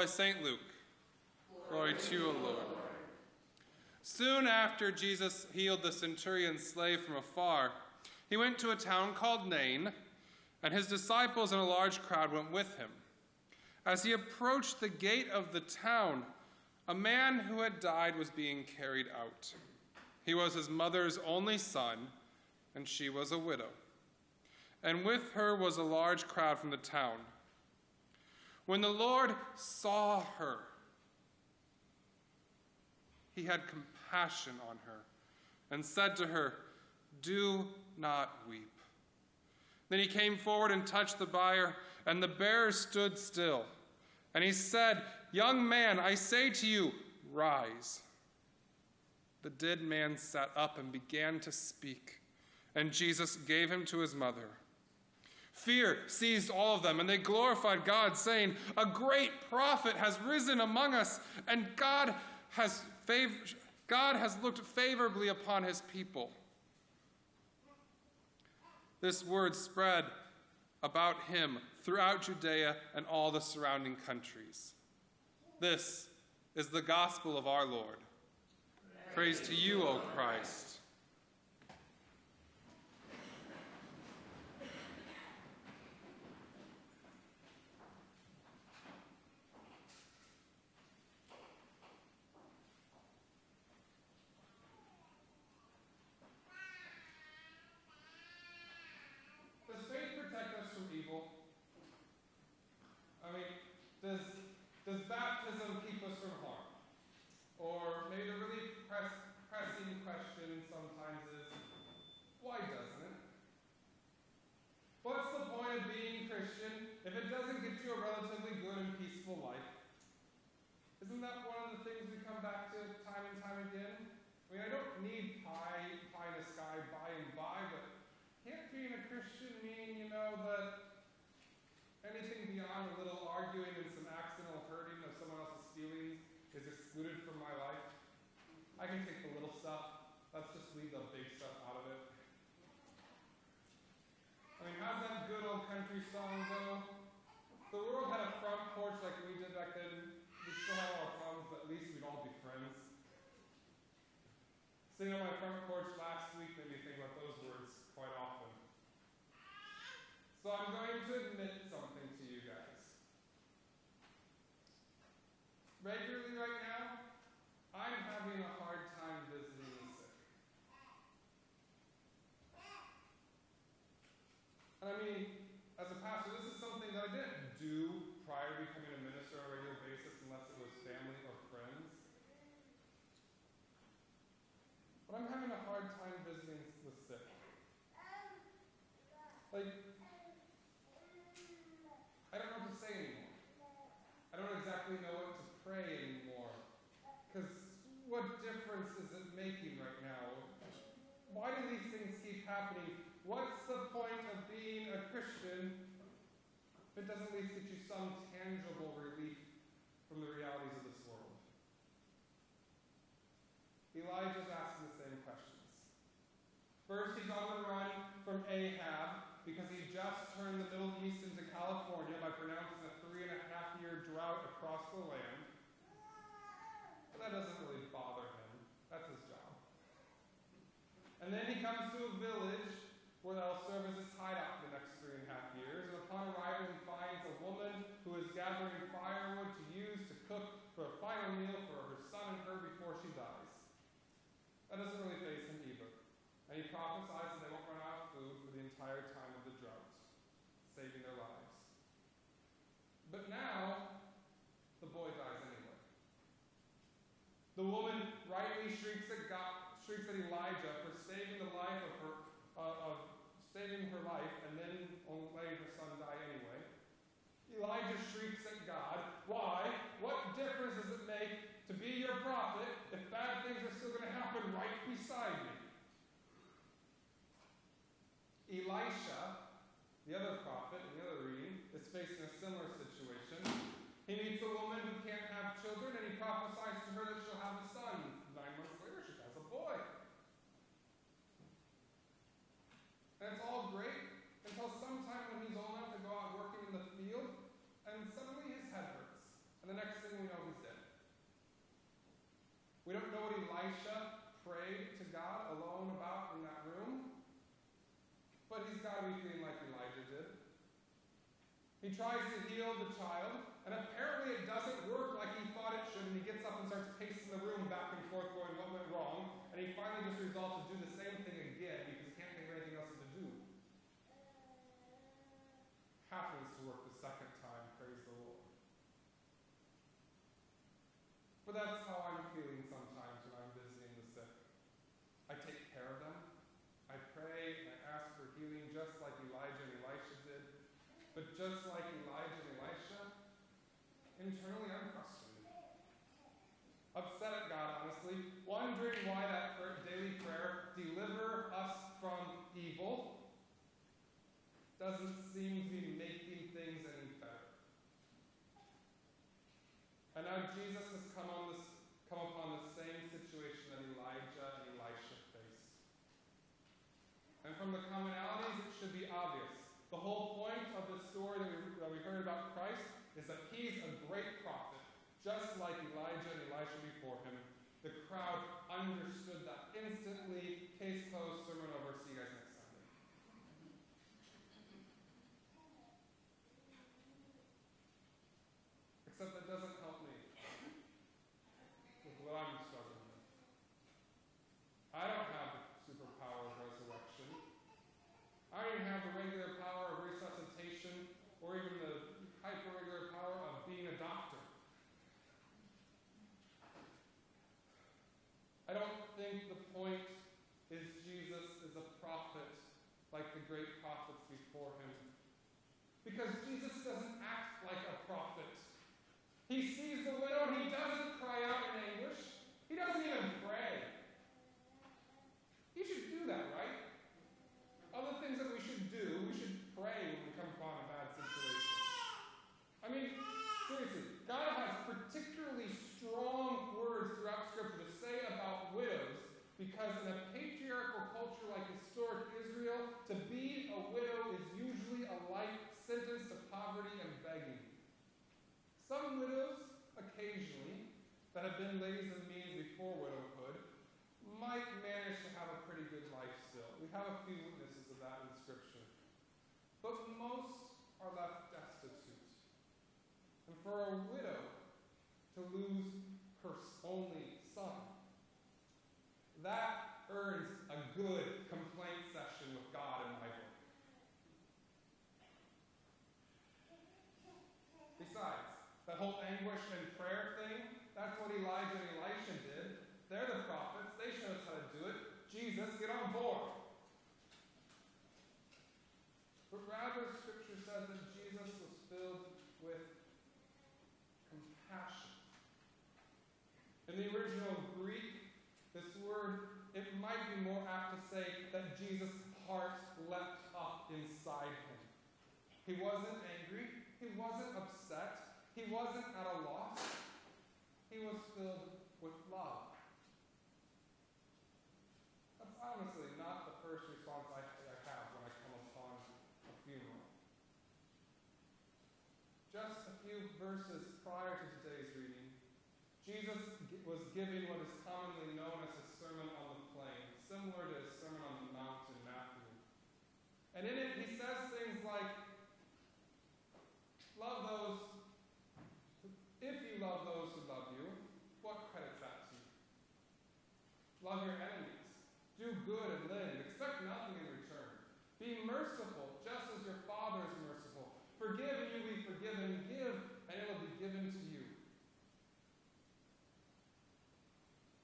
St. Luke. Glory to you, O Lord. Soon after Jesus healed the centurion's slave from afar, he went to a town called Nain, and his disciples and a large crowd went with him. As he approached the gate of the town, a man who had died was being carried out. He was his mother's only son, and she was a widow. And with her was a large crowd from the town. When the Lord saw her, he had compassion on her and said to her, "Do not weep." Then he came forward and touched the bier, and the bearer stood still. And he said, "Young man, I say to you, rise." The dead man sat up and began to speak, and Jesus gave him to his mother. Fear seized all of them, and they glorified God, saying, "A great prophet has risen among us, and God has looked favorably upon his people." This word spread about him throughout Judea and all the surrounding countries. This is the gospel of our Lord. Praise to you, O Christ. Does faith protect us from evil? I mean, does baptism keep us from harm? Or maybe the really pressing question sometimes is, why doesn't it? What's the point of being Christian if it doesn't get you a relatively good and peaceful life? Isn't that one of the things we come back to time and time again? I mean, I don't need pie in the sky by and by, but can't being a Christian mean, that anything beyond a little arguing and some accidental hurting of someone else's feelings is excluded from my life? I can take the little stuff. Let's just leave the big stuff out of it. I mean, how's that good old country song go? The world had a front porch like we did back then. We still have our problems, but at least we'd all be friends. Sitting on my front porch last week made me think about those words quite often. So I'm going to admit something to you guys. Regularly right now, I'm having a hard time visiting the sick. And I mean, as a pastor, this is something that I didn't do prior to becoming a minister on a regular basis unless it was family or friends. But I'm having a hard time visiting the sick. I don't know what to say anymore. I don't exactly know what to pray anymore. Because what difference is it making right now? Why do these things keep happening? What's the point of being a Christian if it doesn't at least get you some tangible relief from the realities of this world? Elijah's asking the same questions. First, he's on the run from Ahab because he just turned the Middle East into California by pronouncing a 3.5-year drought across the land. But that doesn't really bother him. That's his job. And then he comes to a village where that'll serve as his hideout for the next 3.5 years. And upon arrival, he finds a woman who is gathering firewood to use to cook for a final meal for her son and her before she dies. That doesn't really faze him either. And he prophesies that they won't run out of food for the entire time of the drought, saving their lives. But now, the boy dies anyway. The woman rightly shrieks at Elijah for saving the life saving her life, and then letting her son die anyway. Elijah shrieks at God, "Why? What difference does it make to be your prophet if bad things are still going to happen right beside me?" Elisha, the other prophet in the other reading, is facing a similar situation. He meets a woman who can't have children, and he prophesies to her that she'll have a son. 9 months later, she has a boy. And it's all great until sometime when he's old enough to go out working in the field, and suddenly his head hurts. And the next be feeling like Elijah did. He tries to heal the child, and apparently it doesn't work like he thought it should, and he gets up and starts pacing the room back and forth going, what went wrong? And he finally just resolves to do the same thing again because he can't think of anything else to do. Happens to work the second time, praise the Lord. But that's how I'm feeling sometimes when I'm visiting the sick. I take care of them. I pray and I ask for healing just like Elijah and Elisha did. But just like Elijah and Elisha, internally I'm frustrated. Upset at God, honestly, wondering why that daily prayer, deliver us from evil, doesn't seem to be making things any better. And now Jesus has come upon the same situation that Elijah and Elisha faced. And from the commonalities, it should be obvious. The whole point of the story that we heard about Christ is that he's a great prophet, just like Elijah and Elisha before him. The crowd understood that instantly. Case closed, sermon over. See you guys next Sunday. Except that doesn't help me with what I'm struggling with. I don't have the superpower of resurrection. I don't even have the regular power of resuscitation or even the hyper-regular power of being a doctor. I don't think the point is Jesus is a prophet like the great prophets before him. Because Jesus doesn't act like a prophet. He sees the widow and he doesn't cry out in anguish. He doesn't even pray. You should do that, right? Other things that we should do, we should pray when we come upon a bad situation. I mean, seriously, God has particularly strong words throughout Scripture to say about widows because in a patriarchal culture like historic Israel, to be a widow is usually a life sentence to poverty and begging. Some widows, occasionally, that have been ladies of means before widowhood, might manage to have a pretty good life still. We have a few witnesses of that in Scripture. But most are left destitute. And for a widow to lose her only son, that earns a good complaint session with God in my book. Besides, that whole anguish and prayer thing, that's what Elijah and Elisha did. They're the prophets. They showed us how to do it. Jesus, get on board. But rather, Scripture says that Jesus was filled with compassion. In the original Greek, this word, it might be more apt to say that Jesus' heart leapt up inside him. He wasn't angry. He wasn't upset. He wasn't at a loss. He was filled with love. That's honestly not the first response I have when I come upon a funeral. Just a few verses prior to today's reading, Jesus was giving what is commonly known as his Sermon on the Plain, similar to his Sermon on the Mount in Matthew. And in it, he says things like, if you love those who love you, what credit's that to you? Love your enemies. Do good and live. Expect nothing in return. Be merciful, just as your Father is merciful. Forgive and you will be forgiven. Give and it will be given to you.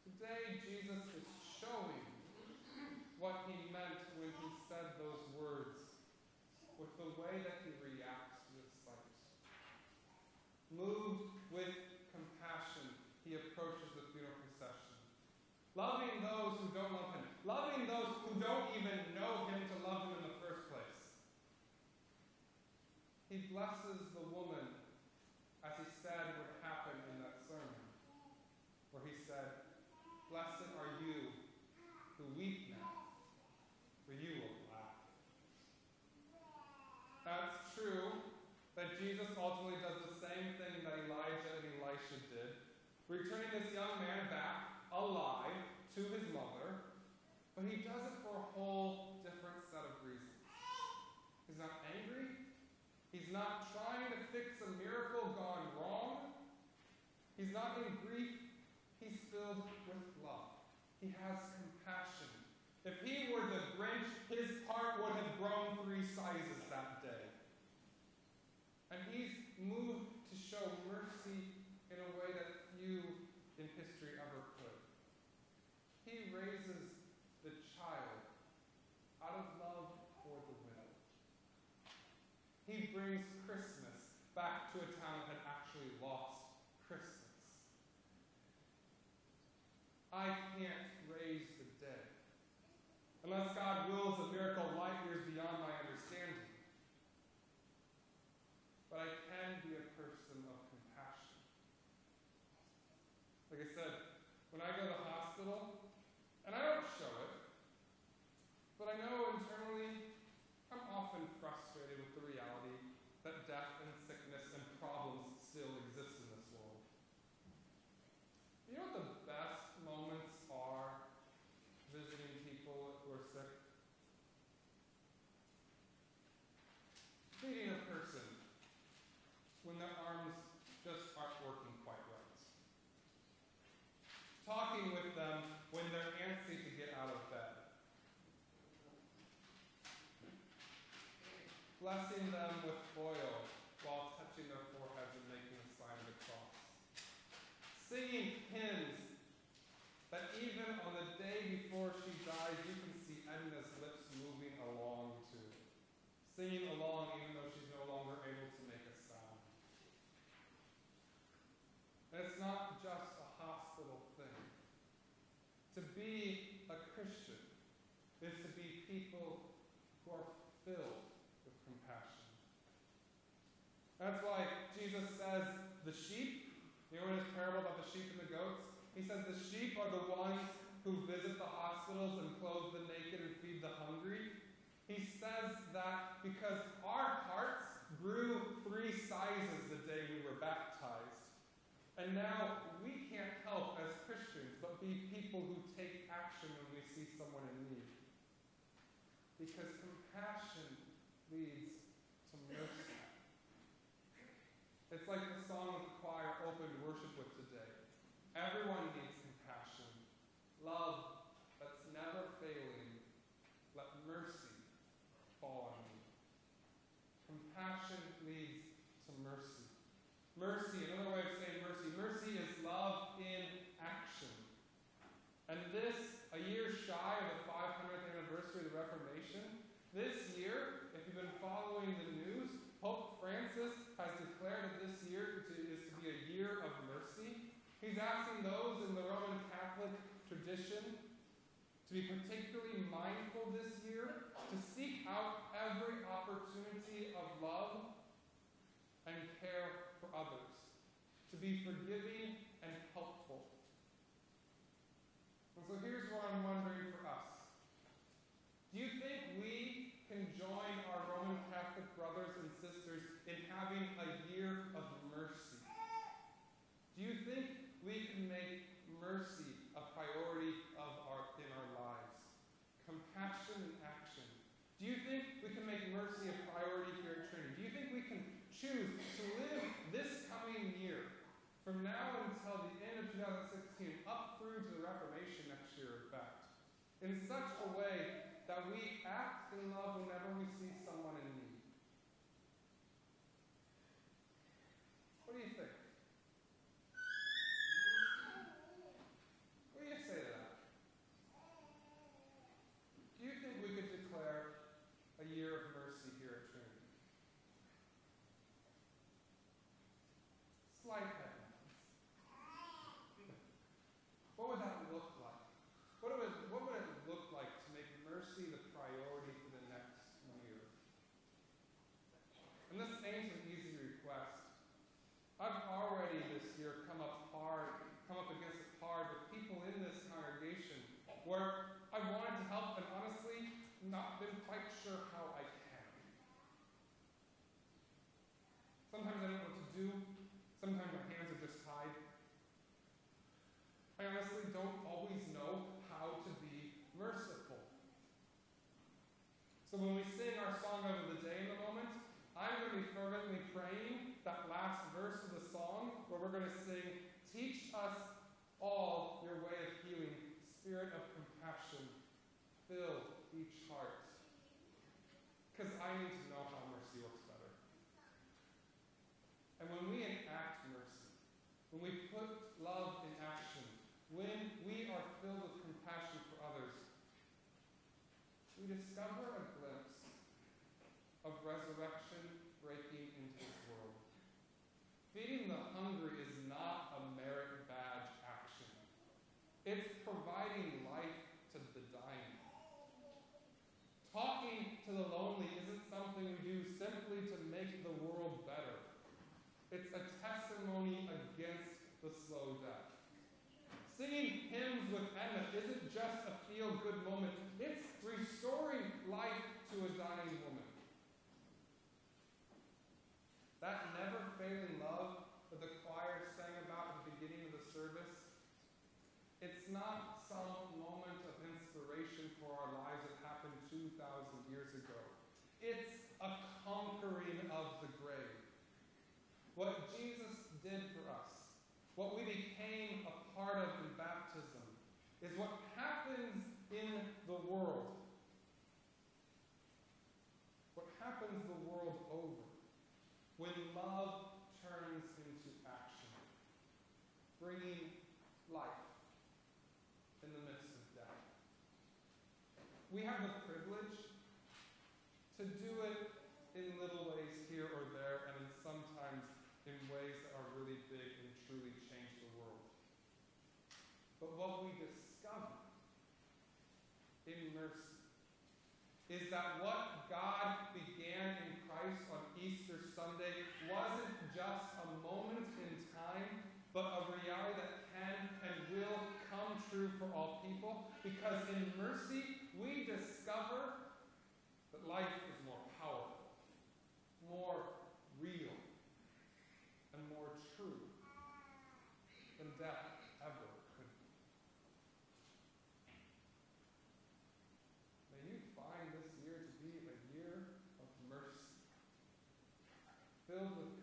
Today, Jesus is showing what he meant when he said those words with the way that he reacts to his sight. Moved with compassion, he approaches the funeral procession. Loving those who don't love him. Loving those who don't even know him to love him in the first place. He blesses the woman as he said would happen in that sermon, where he said, "Blessed are you who weep now, for you will laugh." That's true that Jesus ultimately does the same thing that Elijah and Elisha did, returning this young man back alive to his mother, but he does it for a whole different set of reasons. He's not trying to fix a miracle gone wrong. He's not in grief. He's filled with love. He has compassion. If he were the Grinch, his heart would have grown 3 sizes that day. And he's moved to show mercy in a way that few in history ever could. He raises the child out of love for the widow. He brings Christmas back to a town that had actually lost Christmas. I can't raise the dead unless God wills a miracle light years beyond my understanding. But I can be a person of compassion. Like I said, when I go to the hospital, and I don't show it, but I know internally I'm often frustrated with the reality that death and sickness and problems still exist in this world. You know what the best moments are visiting people who are sick? Feeding a person when their arms just aren't working quite right. Talking with them when they're antsy to get out of bed. Blessing them with oil while touching their foreheads and making a sign of the cross. Singing hymns that even on the day before she dies, you can see Edna's lips moving along to. Singing along even though she's no longer able to make a sound. And it's not just a hospital thing. To be a Christian is to be people who are filled with compassion. That's why Jesus says the sheep, you know in his parable about the sheep and the goats? He says the sheep are the ones who visit the hospitals and clothe the naked and feed the hungry. He says that because our hearts grew 3 sizes the day we were baptized. And now we can't help as Christians but be people who take action when we see someone in need. Because compassion leads to mercy. It's like the song the choir opened worship with today. Everyone needs compassion. Love that's never failing. Let mercy fall on me. Compassion leads to mercy. Mercy, another way of saying mercy. Mercy is love in action. And this, a year shy of the 500th anniversary of the Reformation, this year, if you've been following the news, Pope Francis has declared that this year is to be a year of mercy. He's asking those in the Roman Catholic tradition to be particularly mindful this year, to seek out every opportunity of love and care for others, to be forgiving and helpful. And so here's what I'm wondering for us. Do you think we can join our Roman Catholic brothers and sisters in having a year of mercy? Do you think we can make mercy a priority in our lives? Compassion in action. Do you think we can make mercy a priority here at Trinity? Do you think we can choose to live this coming year, from now until the end of 2016, up through to the Reformation next year, in fact, in such a way that we act in love whenever we see someone in need? What do you think? What do you say to that? Do you think we could declare a year of mercy here at Trinity? Slight head nods. What would that look like? What would it look like to make mercy the priority for the next year? And this ain't an easy request. I've already this year come up against it hard with people in this congregation where I wanted to help and honestly not been quite sure how I can. Sometimes I don't know what to do. Sometimes my hands are just tied. I honestly don't always know how to be merciful. So when we sing our song of the day in a moment, I'm going to be fill each heart. Because I need to know how mercy works better. And when we enact mercy, when we put love in action, when we are filled with compassion for others, we discover a glimpse of resurrection breaking into this world. Feeding the hungry is not a merit badge action. It's providing life to the dying. Talking to the lonely isn't something we do simply to make the world better. It's a testimony against the slow death. Singing hymns with Emma isn't just a feel-good moment. It's restoring life to a dying woman. That never-failing love that the choir sang about at the beginning of the service, it's not some moment of inspiration for our lives that happened 2,000 years ago. It's a conquering of the grave. What Jesus did for us, what we became a part of in baptism, is what happens in the world. What happens the world over when love turns into action, bringing life in the midst of death. We have the privilege to do it in little ways here or there, and sometimes in ways that are really big and truly change the world. But what we discover in mercy is that what God began in Christ on Easter Sunday wasn't just a moment in time, but a reality that can and will come true for all people, because in mercy we discover that life is more powerful, more real, and more true than death ever could be. May you find this year to be a year of mercy, filled with